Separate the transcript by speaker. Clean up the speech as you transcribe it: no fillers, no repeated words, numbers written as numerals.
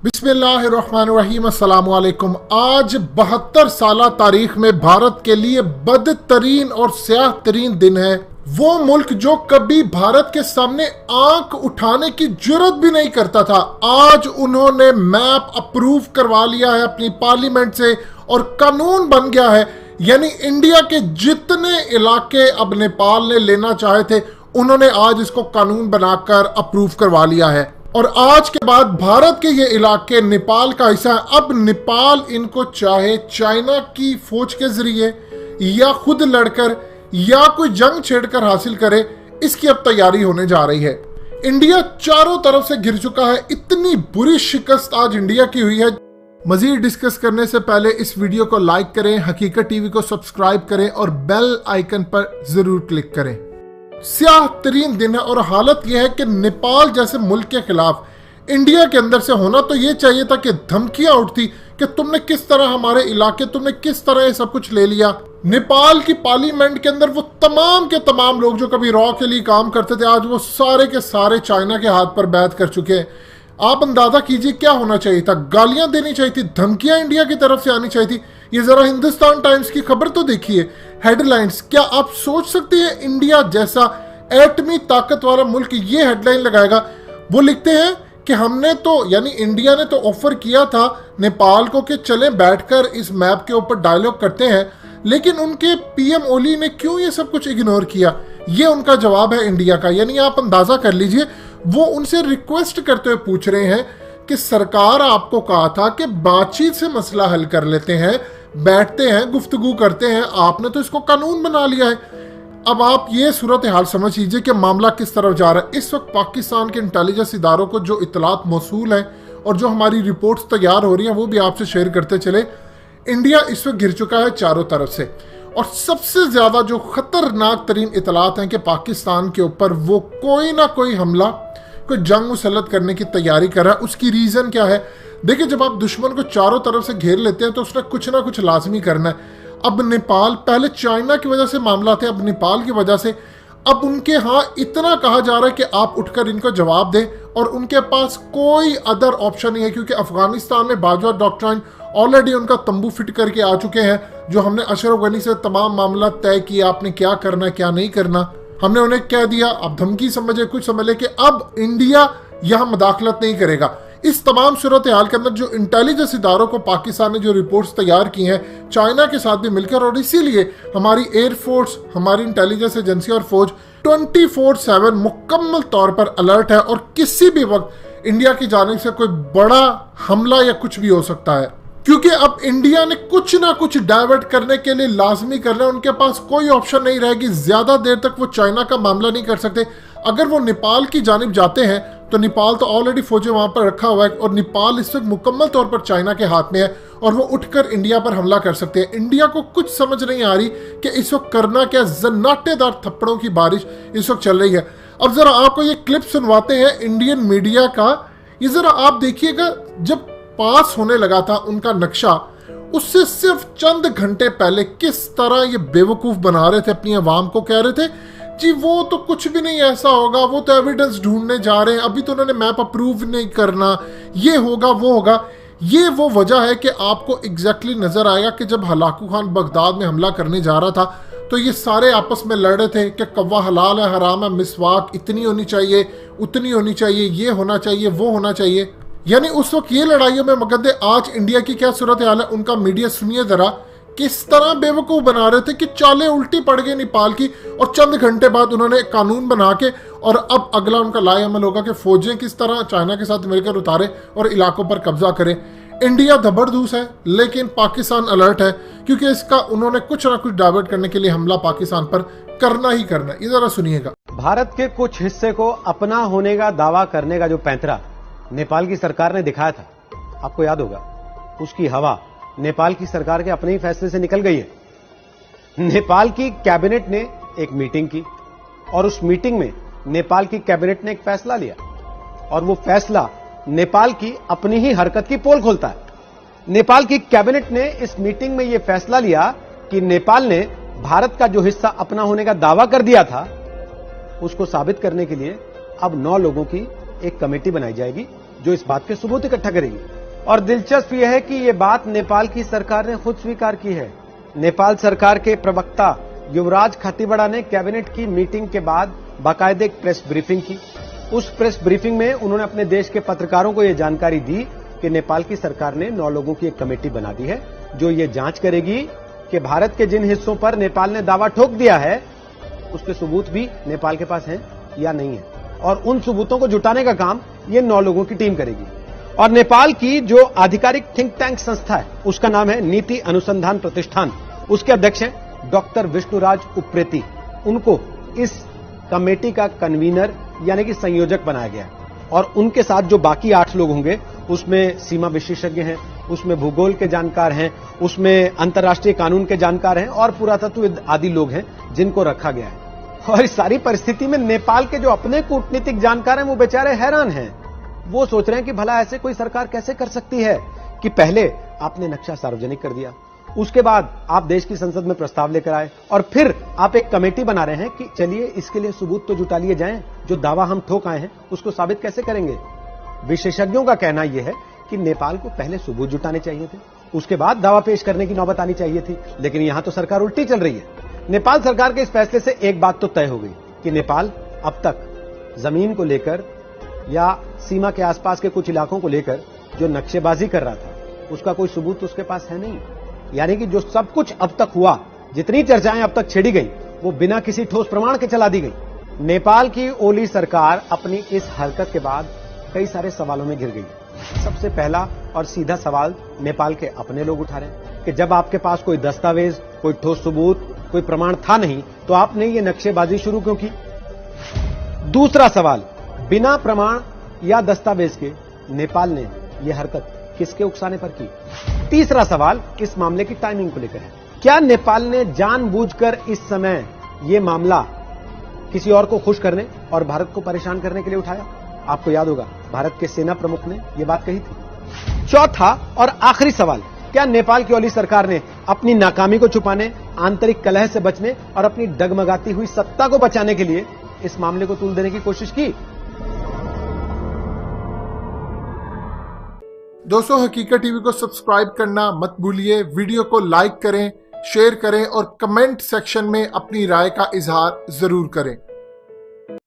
Speaker 1: बिस्मिल्लाहिर्रहमानिर्रहीम, अस्सलाम वालेकुम। आज 72 साल तारीख में भारत के लिए बदतरीन और स्याह तरीन दिन है। वो मुल्क जो कभी भारत के सामने आंख उठाने की जुर्रत भी नहीं करता था, आज उन्होंने मैप अप्रूव करवा लिया है अपनी पार्लियामेंट से और कानून बन गया है। यानी इंडिया के जितने इलाके अब नेपाल ने लेना चाहे थे, उन्होंने आज इसको कानून बनाकर अप्रूव करवा लिया है। और आज के बाद भारत के ये इलाके नेपाल का हिस्सा है। अब नेपाल इनको चाहे चाइना की फौज के जरिए या खुद लड़कर या कोई जंग छेड़कर हासिल करे, इसकी अब तैयारी होने जा रही है। इंडिया चारों तरफ से घिर चुका है। इतनी बुरी शिकस्त आज इंडिया की हुई है। मजीद डिस्कस करने से पहले इस वीडियो को लाइक करें, हकीकत टीवी को सब्सक्राइब करें और बेल आइकन पर जरूर क्लिक करें। स्याह तरीन दिन है और हालत यह है कि नेपाल जैसे मुल्क के खिलाफ इंडिया के अंदर से होना तो ये चाहिए था कि धमकियां उठती कि तुमने किस तरह हमारे इलाके, तुमने किस तरह ये सब कुछ ले लिया। नेपाल की पार्लियामेंट के अंदर वो तमाम के तमाम लोग जो कभी रॉ के लिए काम करते थे, आज वो सारे के सारे चाइना के हाथ पर बैठ कर चुके हैं। आप अंदाजा कीजिए क्या होना चाहिए था। गालियां देनी चाहिए थी, धमकियां इंडिया की तरफ से आनी चाहिए थी। ये जरा हिंदुस्तान टाइम्स की खबर तो देखिए, हेडलाइंस। क्या आप सोच सकते हैं इंडिया जैसा एटमी ताकत वाला मुल्क ये हेडलाइन लगाएगा? वो लिखते हैं कि हमने तो, यानी इंडिया ने तो ऑफर किया था नेपाल को कि चले बैठकर इस मैप के ऊपर डायलॉग करते हैं, लेकिन उनके पीएम ओली ने क्यों ये सब कुछ इग्नोर किया? ये उनका जवाब है इंडिया का। यानी आप अंदाजा कर लीजिए, वो उनसे रिक्वेस्ट करते हुए पूछ रहे हैं कि सरकार आपको कहा था कि बातचीत से मसला हल कर लेते हैं, बैठते हैं, गुफ्तगू करते हैं, आपने तो इसको कानून बना लिया है। अब आप ये सूरत हाल समझ लीजिए कि मामला किस तरफ जा रहा है। इस वक्त पाकिस्तान के इंटेलिजेंस इदारों को जो इतलात मौसूल है और जो हमारी रिपोर्ट्स तैयार हो रही हैं, वो भी आपसे शेयर करते चले। इंडिया इस वक्त घिर चुका है चारों तरफ से और सबसे ज्यादा जो खतरनाक तरीन इतलात हैं कि पाकिस्तान के ऊपर वो कोई ना कोई हमला, कोई जंग मुसल्लत करने की तैयारी कर रहा है। उसकी रीजन क्या है? देखिए, जब आप दुश्मन को चारों तरफ से घेर लेते हैं तो उसने कुछ ना कुछ लाजमी करना है। अब नेपाल, पहले चाइना की वजह से मामला थे, अब नेपाल की वजह से अब उनके यहाँ इतना कहा जा रहा है कि आप उठकर इनको जवाब दें और उनके पास कोई अदर ऑप्शन नहीं है, क्योंकि अफगानिस्तान में बाजवा डॉक्ट्राइन ऑलरेडी उनका तंबू फिट करके आ चुके हैं। जो हमने अशरफ गनी से तमाम मामला तय किया, आपने क्या करना है क्या नहीं करना, हमने उन्हें कह दिया। अब धमकी समझे, कुछ समझ ले कि अब इंडिया यहां मदाखलत नहीं करेगा। इस तमाम सूरत हाल के अंदर जो इंटेलिजेंस इदारों को पाकिस्तान ने जो रिपोर्ट्स तैयार की हैं चाइना के साथ भी मिलकर, और इसीलिए हमारी एयरफोर्स, हमारी इंटेलिजेंस एजेंसी और फौज 24/7 मुकम्मल तौर पर अलर्ट है और किसी भी वक्त इंडिया की जानिब से कोई बड़ा हमला या कुछ भी हो सकता है। क्योंकि अब इंडिया ने कुछ ना कुछ डाइवर्ट करने के लिए लाजमी करना है। उनके पास कोई ऑप्शन नहीं रहेगी। ज्यादा देर तक वो चाइना का मामला नहीं कर सकते। अगर वो नेपाल की जानिब जाते हैं तो नेपाल तो ऑलरेडी फौजें वहां पर रखा हुआ है और नेपाल इस वक्त मुकम्मल तौर पर चाइना के हाथ में है और वो उठकर इंडिया पर हमला कर सकते हैं। इंडिया को कुछ समझ नहीं आ रही कि इस वक्त करना क्या। जन्नाटेदार थप्पड़ों की बारिश इस वक्त चल रही है। अब जरा आपको ये क्लिप सुनवाते हैं इंडियन मीडिया का। ये जरा आप देखिएगा, जब पास होने लगा था उनका नक्शा, उससे सिर्फ चंद घंटे पहले किस तरह ये बेवकूफ बना रहे थे अपनी आवाम को। कह रहे थे जी वो तो कुछ भी नहीं ऐसा होगा, वो तो एविडेंस ढूंढने जा रहे हैं, अभी तो उन्होंने मैप अप्रूव नहीं करना, ये होगा वो होगा। ये वो वजह है कि आपको एग्जैक्टली नजर आएगा कि जब हलाकू खान बगदाद में हमला करने जा रहा था तो ये सारे आपस में लड़ रहे थे कि कव्वा हलाल है हराम है, मिसवाक इतनी होनी चाहिए, उतनी होनी चाहिए, ये होना चाहिए, वो होना चाहिए। यानी उस वक्त ये लड़ाइयों में मगध। आज इंडिया की क्या सूरत हाल है, उनका मीडिया सुनिए जरा, किस तरह बेवकूफ बना रहे थे कि चालें उल्टी पड़ गई नेपाल की और चंद घंटे बाद उन्होंने कानून बना के, और अब अगला उनका लाए अमल होगा कि फौजें किस तरह चाइना के साथ मिलकर उतारे और इलाकों पर कब्जा करें। इंडिया जबरदस्त है लेकिन पाकिस्तान अलर्ट है, क्योंकि इसका उन्होंने कुछ ना कुछ डाइवर्ट करने के लिए हमला पाकिस्तान पर करना ही करना है। ये जरा सुनिएगा।
Speaker 2: भारत के कुछ हिस्से को अपना होने का दावा करने का जो पैंतरा नेपाल की सरकार ने दिखाया था, आपको याद होगा, उसकी हवा नेपाल की सरकार के अपने ही फैसले से निकल गई है। नेपाल की कैबिनेट ने एक मीटिंग की और उस मीटिंग में नेपाल की कैबिनेट ने एक फैसला लिया और वो फैसला नेपाल की अपनी ही हरकत की पोल खोलता है। नेपाल की कैबिनेट ने इस मीटिंग में यह फैसला लिया कि नेपाल ने भारत का जो हिस्सा अपना होने का दावा कर दिया था, उसको साबित करने के लिए अब 9 लोगों की एक कमेटी बनाई जाएगी जो इस बात के सबूत इकट्ठा करेगी। और दिलचस्प यह है कि यह बात नेपाल की सरकार ने खुद स्वीकार की है। नेपाल सरकार के प्रवक्ता युवराज खतिवड़ा ने कैबिनेट की मीटिंग के बाद बाकायदे एक प्रेस ब्रीफिंग की। उस प्रेस ब्रीफिंग में उन्होंने अपने देश के पत्रकारों को यह जानकारी दी कि नेपाल की सरकार ने 9 लोगों की एक कमेटी बना दी है जो ये जांच करेगी कि भारत के जिन हिस्सों पर नेपाल ने दावा ठोक दिया है उसके सबूत भी नेपाल के पास हैं या नहीं है, और उन सबूतों को जुटाने का काम ये 9 लोगों की टीम करेगी। और नेपाल की जो आधिकारिक थिंक टैंक संस्था है उसका नाम है नीति अनुसंधान प्रतिष्ठान। उसके अध्यक्ष हैं डॉक्टर विष्णुराज उप्रेती। उनको इस कमेटी का कन्वीनर यानी कि संयोजक बनाया गया है। और उनके साथ जो बाकी 8 लोग होंगे उसमें सीमा विशेषज्ञ हैं, उसमें भूगोल के जानकार हैं, उसमें अंतर्राष्ट्रीय कानून के जानकार हैं और पुरातत्वविद आदि लोग हैं जिनको रखा गया है। और इस सारी परिस्थिति में नेपाल के जो अपने कूटनीतिक जानकार हैं वो बेचारे हैरान हैं। वो सोच रहे हैं कि भला ऐसे कोई सरकार कैसे कर सकती है कि पहले आपने नक्शा सार्वजनिक कर दिया, उसके बाद आप देश की संसद में प्रस्ताव लेकर आए और फिर आप एक कमेटी बना रहे हैं कि चलिए इसके लिए सबूत तो जुटा लिए जाएं, जो दावा हम ठोक आए हैं उसको साबित कैसे करेंगे। विशेषज्ञों का कहना यह है कि नेपाल को पहले सबूत जुटाने चाहिए थे, उसके बाद दावा पेश करने की नौबत आनी चाहिए थी। लेकिन यहां तो सरकार उल्टी चल रही है। नेपाल सरकार के इस फैसले से एक बात तो तय हो गई कि नेपाल अब तक जमीन को लेकर या सीमा के आसपास के कुछ इलाकों को लेकर जो नक्शेबाजी कर रहा था उसका कोई सबूत उसके पास है नहीं। यानी कि जो सब कुछ अब तक हुआ, जितनी चर्चाएं अब तक छेड़ी गई, वो बिना किसी ठोस प्रमाण के चला दी गई। नेपाल की ओली सरकार अपनी इस हरकत के बाद कई सारे सवालों में घिर गई। सबसे पहला और सीधा सवाल नेपाल के अपने लोग उठा रहे हैं कि जब आपके पास कोई दस्तावेज, कोई ठोस सबूत, कोई प्रमाण था नहीं तो आपने ये नक्शेबाजी शुरू क्यों की। दूसरा सवाल, बिना प्रमाण या दस्तावेज के नेपाल ने यह हरकत किसके उकसाने पर की। तीसरा सवाल इस मामले की टाइमिंग को लेकर है। क्या नेपाल ने जानबूझकर इस समय यह मामला किसी और को खुश करने और भारत को परेशान करने के लिए उठाया। आपको याद होगा भारत के सेना प्रमुख ने यह बात कही थी। चौथा और आखिरी सवाल, क्या नेपाल की ओली सरकार ने अपनी नाकामी को छुपाने, आंतरिक कलह से बचने और अपनी डगमगाती हुई सत्ता को बचाने के लिए इस मामले को तूल देने की कोशिश की।
Speaker 1: दोस्तों, हकीकत टीवी को सब्सक्राइब करना मत भूलिए। वीडियो को लाइक करें, शेयर करें और कमेंट सेक्शन में अपनी राय का इजहार जरूर करें।